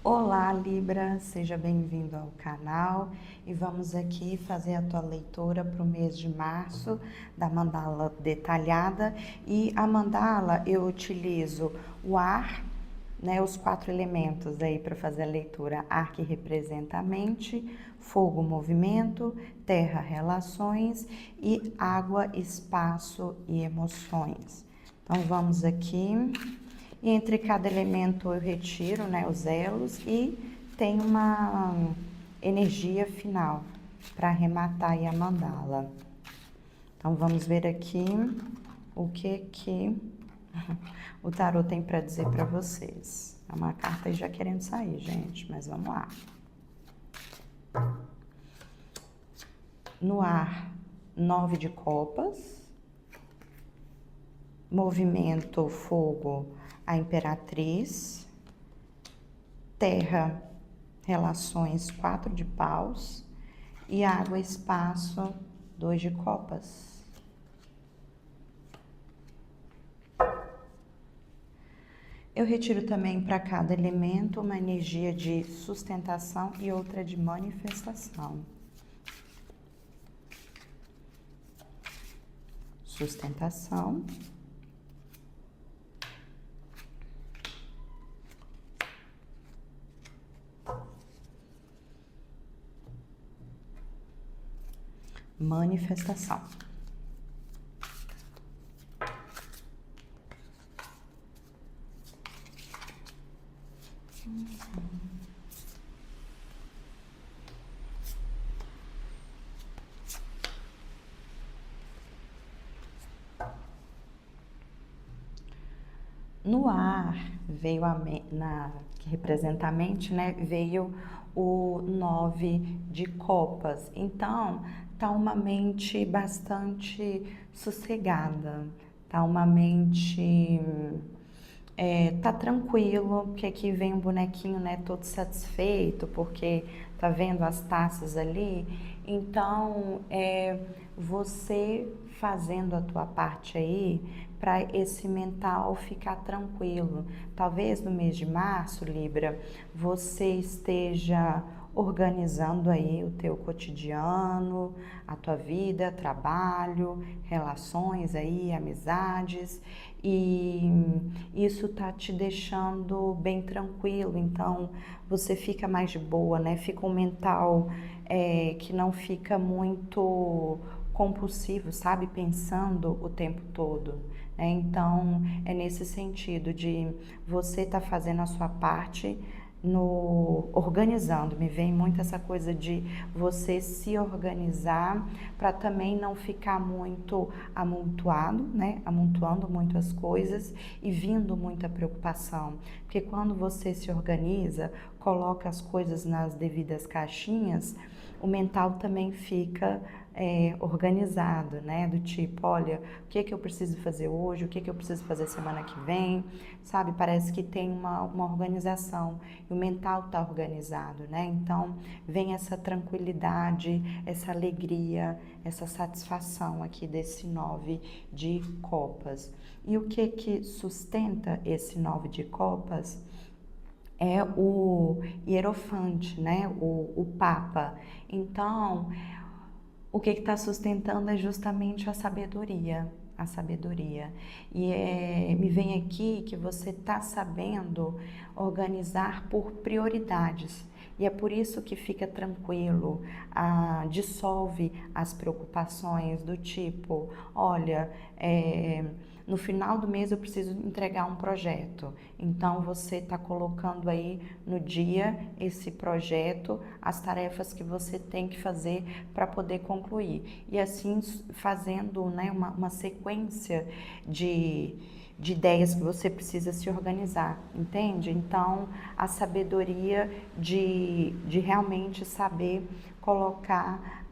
Olá, Libra, seja bem-vindo ao canal e vamos aqui fazer a tua leitura para o mês de março da mandala detalhada. E a mandala eu utilizo o ar, né, os 4 elementos aí para fazer a leitura: ar, que representa a mente; fogo, movimento; terra, relações; e água, espaço e emoções. Então vamos aqui. E entre cada elemento eu retiro, né, os elos, e tem uma energia final para arrematar aí a mandala. Então vamos ver aqui o que o tarô tem para dizer para vocês. É uma carta aí já querendo sair, gente, mas vamos lá. No ar, 9 de copas. Movimento, fogo, a imperatriz. Terra, relações, 4 de paus. E água, espaço, 2 de copas. Eu retiro também para cada elemento uma energia de sustentação e outra de manifestação. Sustentação. Manifestação. No ar veio que representa a mente, né? Veio o 9 de copas. Então, tá uma mente bastante sossegada, tá uma mente tá tranquilo, porque aqui vem um bonequinho, né, todo satisfeito, porque tá vendo as taças ali. Então, você fazendo a tua parte aí para esse mental ficar tranquilo. Talvez no mês de março, Libra, você esteja organizando aí o teu cotidiano, a tua vida, trabalho, relações aí, amizades, e isso tá te deixando bem tranquilo. Então você fica mais de boa, né? Fica um mental que não fica muito compulsivo, sabe? Pensando o tempo todo. Então é nesse sentido de você tá fazendo a sua parte no organizando. Me vem muito essa coisa de você se organizar para também não ficar muito amontoado, né? Amontoando muito as coisas e vindo muita preocupação. Porque quando você se organiza, coloca as coisas nas devidas caixinhas, o mental também fica organizado, né? Do tipo, olha, o que é que eu preciso fazer hoje, o que é que eu preciso fazer semana que vem, sabe? Parece que tem uma organização e o mental está organizado, né? Então vem essa tranquilidade, essa alegria, essa satisfação aqui desse 9 de copas. E o que sustenta esse 9 de copas? É o Hierofante, né? O Papa. Então, o que está sustentando é justamente a sabedoria. A sabedoria. E me vem aqui que você está sabendo organizar por prioridades. E é por isso que fica tranquilo, dissolve as preocupações do tipo, olha, no final do mês eu preciso entregar um projeto. Então você está colocando aí no dia esse projeto, as tarefas que você tem que fazer para poder concluir. E assim fazendo, né, uma sequência de ideias que você precisa se organizar, entende? Então, a sabedoria de realmente saber colocar,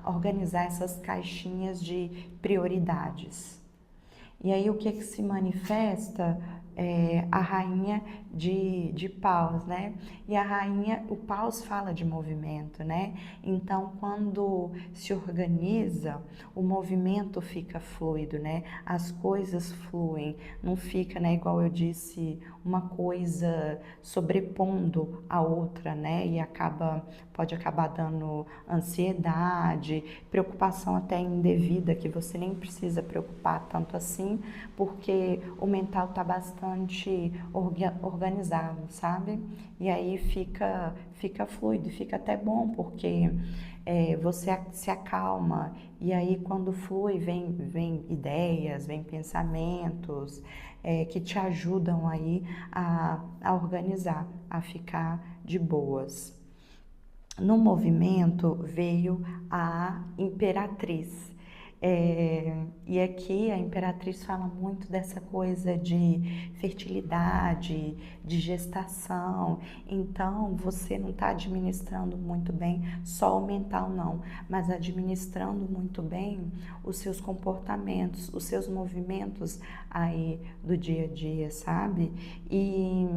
organizar essas caixinhas de prioridades. E aí o que se manifesta a rainha de paus, né? E a rainha, o paus fala de movimento, né? Então, quando se organiza, o movimento fica fluido, né? As coisas fluem, não fica, né, igual eu disse, uma coisa sobrepondo a outra, né? E pode acabar dando ansiedade, preocupação até indevida, que você nem precisa preocupar tanto assim, porque o mental está bastante organizado, sabe? E aí fica fluido, fica até bom, porque você se acalma, e aí quando flui, vem ideias, vem pensamentos que te ajudam aí a organizar, a ficar de boas. No movimento veio a imperatriz. E aqui a imperatriz fala muito dessa coisa de fertilidade, de gestação. Então você não está administrando muito bem só o mental, não, mas administrando muito bem os seus comportamentos, os seus movimentos aí do dia a dia, sabe? E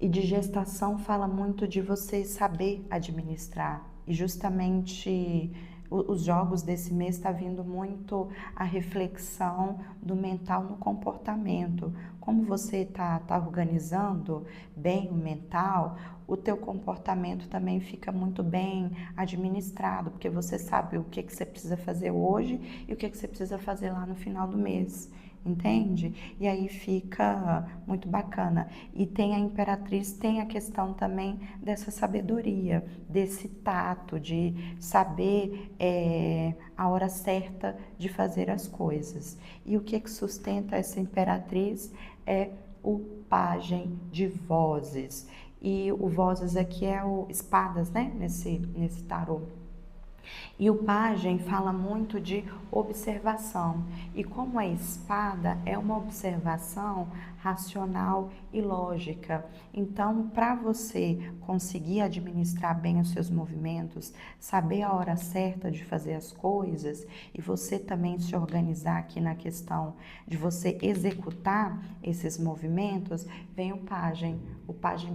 de gestação fala muito de você saber administrar. E justamente os jogos desse mês está vindo muito a reflexão do mental no comportamento. Como você está organizando bem o mental, o teu comportamento também fica muito bem administrado, porque você sabe o que você precisa fazer hoje e o que você precisa fazer lá no final do mês. Entende? E aí fica muito bacana. E tem a imperatriz, tem a questão também dessa sabedoria, desse tato, de saber a hora certa de fazer as coisas. E o que sustenta essa imperatriz é o pajem de vozes. E o vozes aqui é o espadas, né? Nesse tarô. E o pajem fala muito de observação. E como a espada é uma observação racional e lógica. Então, para você conseguir administrar bem os seus movimentos, saber a hora certa de fazer as coisas e você também se organizar aqui na questão de você executar esses movimentos, vem o pajem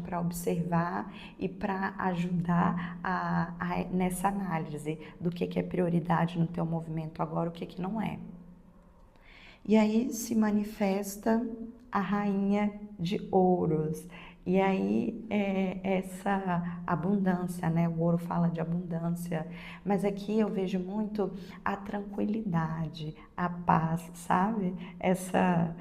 para observar e para ajudar nessa análise do que é prioridade no teu movimento agora, o que não é. E aí se manifesta a rainha de ouros. E aí essa abundância, né? O ouro fala de abundância, mas aqui eu vejo muito a tranquilidade, a paz, sabe? Essa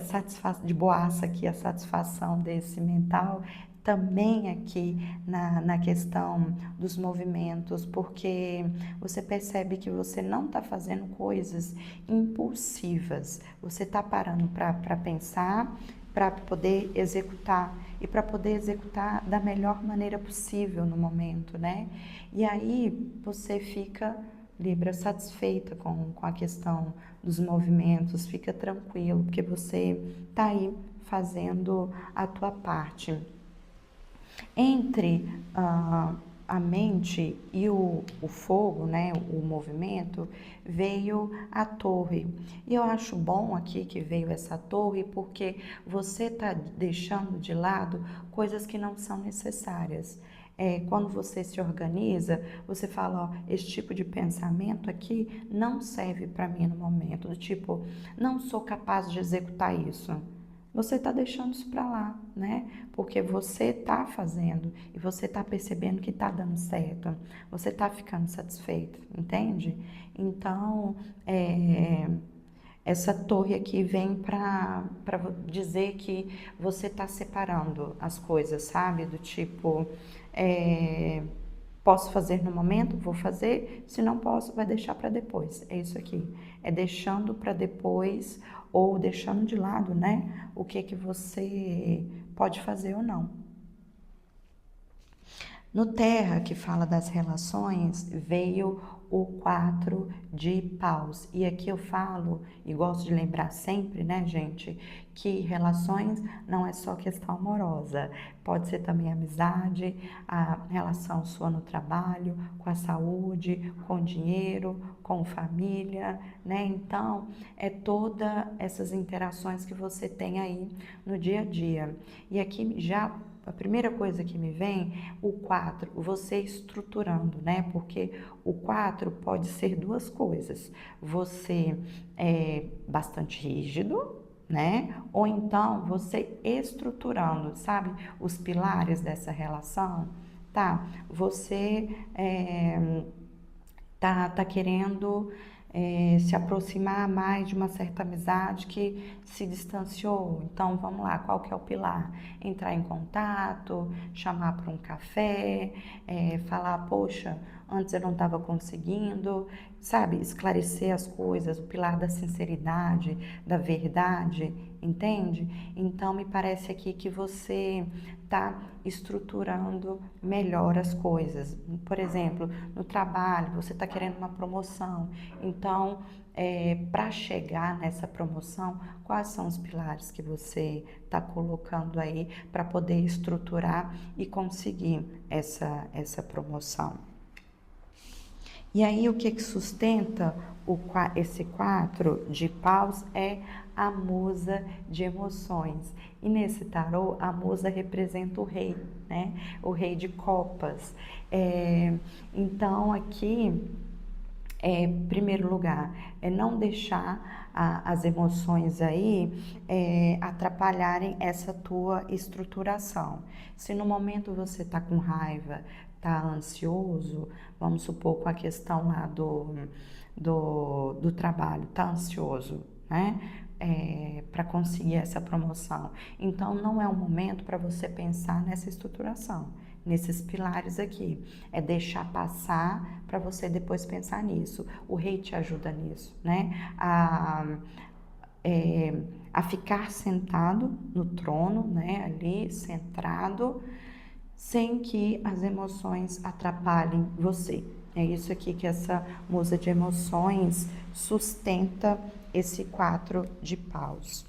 satisfação de boaça aqui, a satisfação desse mental também aqui na questão dos movimentos, porque você percebe que você não está fazendo coisas impulsivas, você está parando para pensar, para poder executar e para poder executar da melhor maneira possível no momento, né? E aí você fica, Libra, satisfeita com a questão dos movimentos, fica tranquilo, porque você está aí fazendo a tua parte. Entre a mente e o fogo, né, o movimento, veio a torre. E eu acho bom aqui que veio essa torre, porque você está deixando de lado coisas que não são necessárias. Quando você se organiza, você fala, ó, esse tipo de pensamento aqui não serve para mim no momento, do tipo, não sou capaz de executar isso. Você está deixando isso para lá, né? Porque você está fazendo e você está percebendo que está dando certo. Você está ficando satisfeito, entende? Então, essa torre aqui vem para dizer que você está separando as coisas, sabe? Do tipo, posso fazer no momento, vou fazer, se não posso, vai deixar para depois. É isso aqui, é deixando para depois ou deixando de lado, né? O que você pode fazer ou não. No Terra, que fala das relações, veio o 4 de paus. E aqui eu falo, e gosto de lembrar sempre, né, gente, que relações não é só questão amorosa. Pode ser também amizade, a relação sua no trabalho, com a saúde, com o dinheiro, com família, né? Então, é todas essas interações que você tem aí no dia a dia. E aqui já a primeira coisa que me vem, o 4, você estruturando, né? Porque o 4 pode ser duas coisas. Você é bastante rígido, né? Ou então você estruturando, sabe? Os pilares dessa relação, tá? Você tá querendo se aproximar mais de uma certa amizade que se distanciou. Então, vamos lá, qual que é o pilar? Entrar em contato, chamar para um café, falar, poxa, antes eu não estava conseguindo, sabe? Esclarecer as coisas, o pilar da sinceridade, da verdade, entende? Então, me parece aqui que você está estruturando melhor as coisas. Por exemplo, no trabalho, você está querendo uma promoção. Então, para chegar nessa promoção, quais são os pilares que você está colocando aí para poder estruturar e conseguir essa promoção? E aí, o que sustenta esse 4 de paus é a musa de emoções. E nesse tarô, a musa representa o rei, né? O rei de copas. Então, aqui, em primeiro lugar, é não deixar as emoções aí atrapalharem essa tua estruturação. Se no momento você está com raiva, está ansioso, vamos supor com a questão lá do trabalho, está ansioso, né? Para conseguir essa promoção. Então, não é o momento para você pensar nessa estruturação, nesses pilares aqui. É deixar passar para você depois pensar nisso. O rei te ajuda nisso, né? A ficar sentado no trono, né? Ali, centrado, sem que as emoções atrapalhem você. É isso aqui que essa musa de emoções sustenta esse 4 de paus.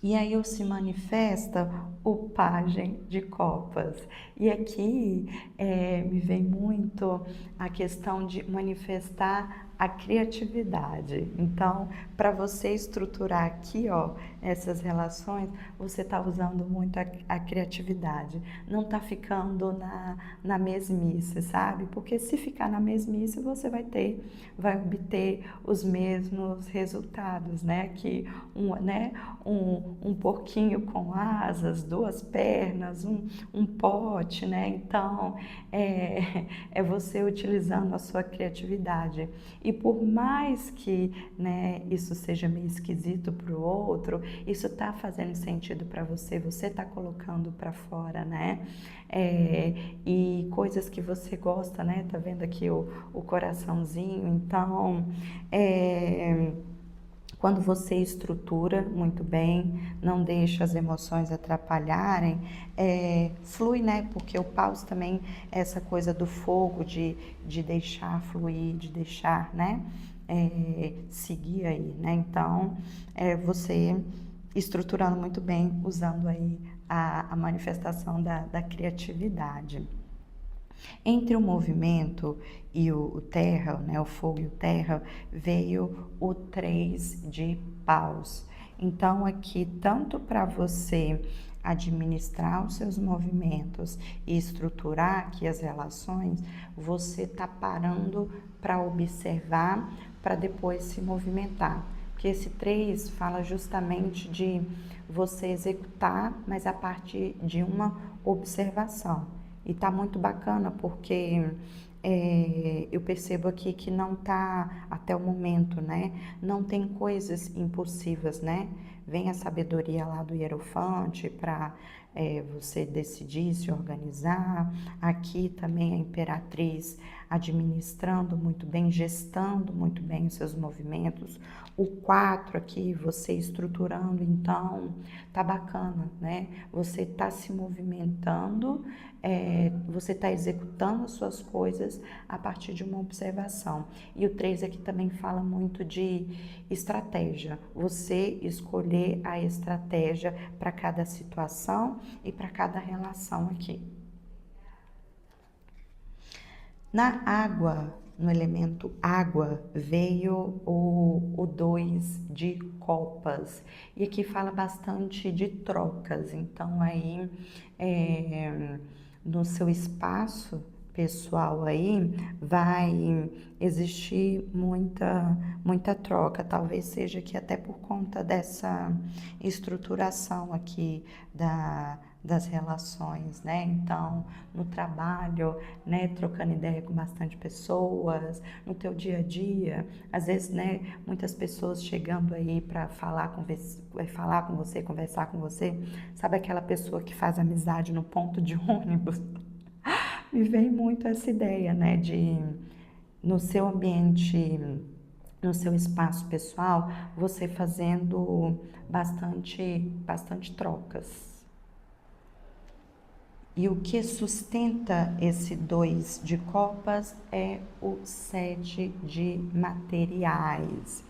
E aí se manifesta o pajem de copas. E aqui me vem muito a questão de manifestar a criatividade. Então, para você estruturar aqui, ó, essas relações, você está usando muito a criatividade. Não está ficando na mesmice, sabe? Porque se ficar na mesmice, você vai obter os mesmos resultados, né? Que um porquinho com asas, duas pernas, um pote, né? Então, é você utilizando a sua criatividade. E por mais que, né, isso seja meio esquisito para o outro, isso está fazendo sentido para você, você está colocando para fora, né? E coisas que você gosta, né? Tá vendo aqui o coraçãozinho? Então, quando você estrutura muito bem, não deixa as emoções atrapalharem, flui, né? Porque o paus também é essa coisa do fogo, de deixar fluir, de deixar, né? Seguir aí, né? Então, você estruturando muito bem, usando aí a manifestação da criatividade. Entre o movimento e o terra, né, o fogo e o terra, veio o 3 de paus. Então, aqui, tanto para você administrar os seus movimentos e estruturar aqui as relações, você está parando para observar, para depois se movimentar. Porque esse 3 fala justamente de você executar, mas a partir de uma observação. E tá muito bacana porque eu percebo aqui que não tá até o momento, né? Não tem coisas impulsivas, né? Vem a sabedoria lá do Hierofante para você decidir se organizar. Aqui também a imperatriz administrando muito bem, gestando muito bem os seus movimentos. O 4 aqui, você estruturando, então tá bacana, né? Você tá se movimentando, você tá executando as suas coisas a partir de uma observação. E o 3 aqui também fala muito de estratégia, você escolher a estratégia para cada situação e para cada relação aqui. Na água, no elemento água, veio o 2 de copas. E aqui fala bastante de trocas. Então, aí, no seu espaço pessoal aí, vai existir muita troca. Talvez seja aqui até por conta dessa estruturação aqui das relações, né? Então, no trabalho, né, trocando ideia com bastante pessoas, no teu dia a dia, às vezes, né, muitas pessoas chegando aí para falar com você, conversar com você, sabe aquela pessoa que faz amizade no ponto de ônibus? Me vem muito essa ideia, né, de no seu ambiente, no seu espaço pessoal, você fazendo bastante trocas. E o que sustenta esse 2 de copas é o 7 de materiais.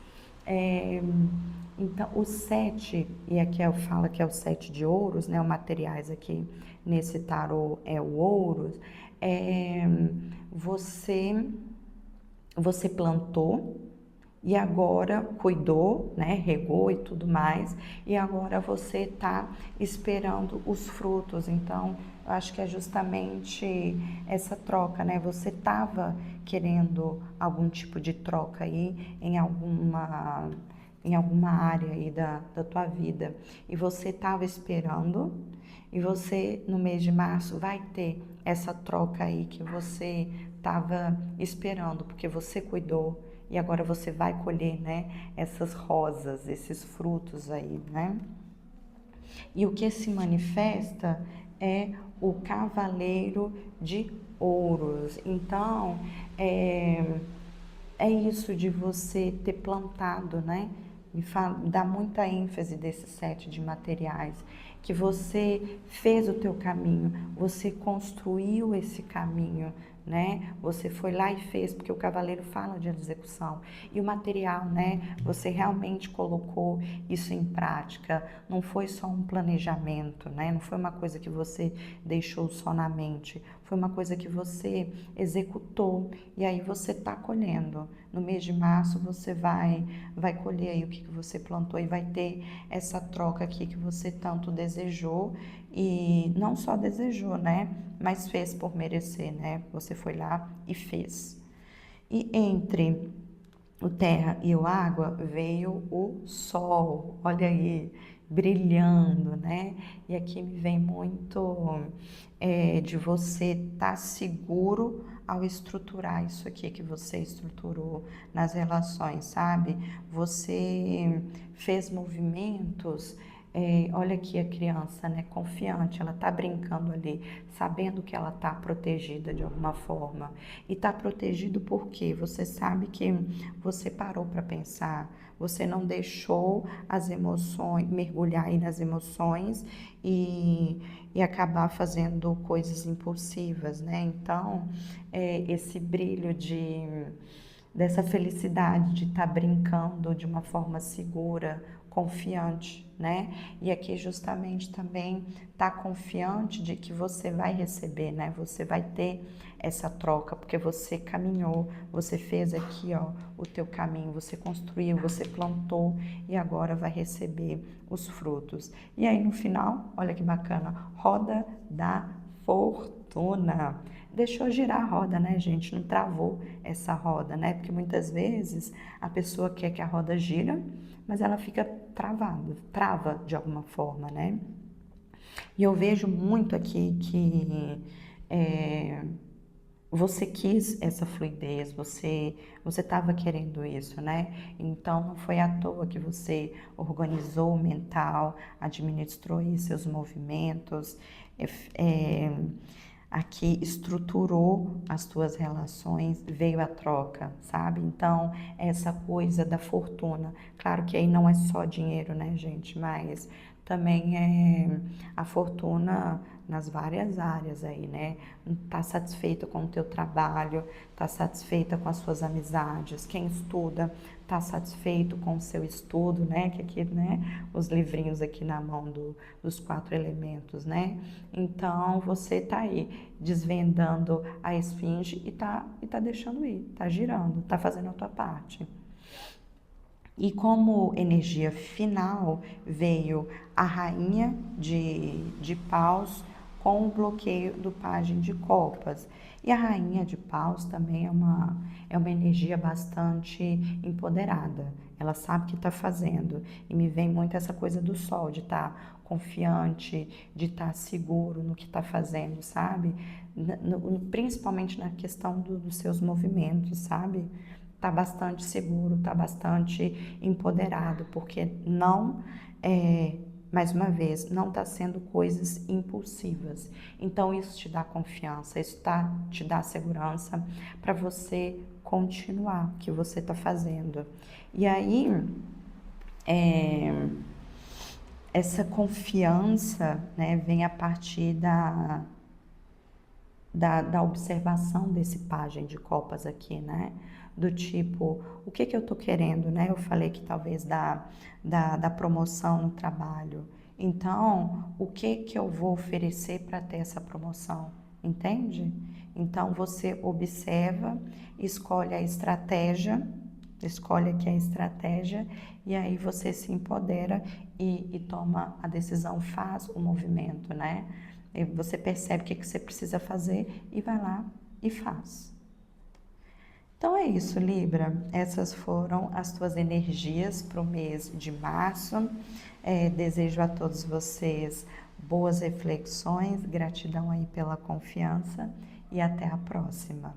Então, o 7, e aqui eu falo que é o 7 de ouros, né? O materiais aqui nesse tarô é o ouros. Você plantou e agora cuidou, né, regou e tudo mais, e agora você está esperando os frutos. Então, eu acho que é justamente essa troca, né? Você estava querendo algum tipo de troca aí em alguma área aí da tua vida, e você estava esperando, e você no mês de março vai ter essa troca aí que você estava esperando, porque você cuidou e agora você vai colher, né, essas rosas, esses frutos aí, né? E o que se manifesta é o cavaleiro de ouros. Então, é isso de você ter plantado, né? Dá muita ênfase desse 7 de materiais, que você fez o teu caminho, você construiu esse caminho, né? Você foi lá e fez, porque o cavaleiro fala de execução. E o material, né? Você realmente colocou isso em prática, não foi só um planejamento, né? Não foi uma coisa que você deixou só na mente, foi uma coisa que você executou, e aí você está colhendo. No mês de março você vai colher aí o que você plantou, e vai ter essa troca aqui que você tanto desejou, e não só desejou, né, mas fez por merecer, né? Você foi lá e fez. E entre o terra e o água veio o sol, olha aí, brilhando, né? E aqui me vem muito de você estar seguro ao estruturar isso aqui que você estruturou nas relações, sabe? Você fez movimentos. Olha aqui a criança, né, confiante, ela tá brincando ali, sabendo que ela tá protegida de alguma forma. E tá protegido porque você sabe que você parou para pensar, você não deixou as emoções, mergulhar aí nas emoções e acabar fazendo coisas impulsivas, né? Então, esse brilho dessa felicidade de estar brincando de uma forma segura, confiante, né? E aqui justamente também tá confiante de que você vai receber, né? Você vai ter essa troca, porque você caminhou, você fez aqui, ó, o teu caminho, você construiu, você plantou e agora vai receber os frutos. E aí no final, olha que bacana, roda da fortuna. Deixou girar a roda, né, gente? Não travou essa roda, né? Porque muitas vezes a pessoa quer que a roda gira, mas ela fica travada, trava de alguma forma, né? E eu vejo muito aqui que você quis essa fluidez, você estava querendo isso, né? Então não foi à toa que você organizou o mental, administrou aí seus movimentos, é, é, aqui estruturou as tuas relações, veio a troca, sabe? Então, essa coisa da fortuna, claro que aí não é só dinheiro, né, gente? Mas também é a fortuna nas várias áreas aí, né? Tá satisfeita com o teu trabalho, tá satisfeita com as suas amizades, quem estuda tá satisfeito com o seu estudo, né? Que aqui, né, os livrinhos aqui na mão dos 4 elementos, né? Então, você tá aí desvendando a esfinge e tá deixando ir, tá girando, tá fazendo a tua parte. E como energia final veio a rainha de paus com o bloqueio do pajem de copas. E a rainha de paus também é uma energia bastante empoderada. Ela sabe o que está fazendo. E me vem muito essa coisa do sol, de estar confiante, de estar seguro no que está fazendo, sabe? Principalmente na questão dos seus movimentos, sabe? Tá bastante seguro, tá bastante empoderado, porque não, mais uma vez, não está sendo coisas impulsivas. Então isso te dá confiança, isso te dá segurança para você continuar o que você está fazendo. E aí, essa confiança, né, vem a partir da observação desse pajem de copas aqui, né? Do tipo, o que eu tô querendo, né? Eu falei que talvez da promoção no trabalho. Então, o que eu vou oferecer para ter essa promoção? Entende? Então, você observa, escolhe a estratégia, escolhe aqui a estratégia e aí você se empodera e toma a decisão, faz o movimento, né? E você percebe o que você precisa fazer e vai lá e faz. Então é isso, Libra. Essas foram as tuas energias para o mês de março. Desejo a todos vocês boas reflexões, gratidão aí pela confiança e até a próxima.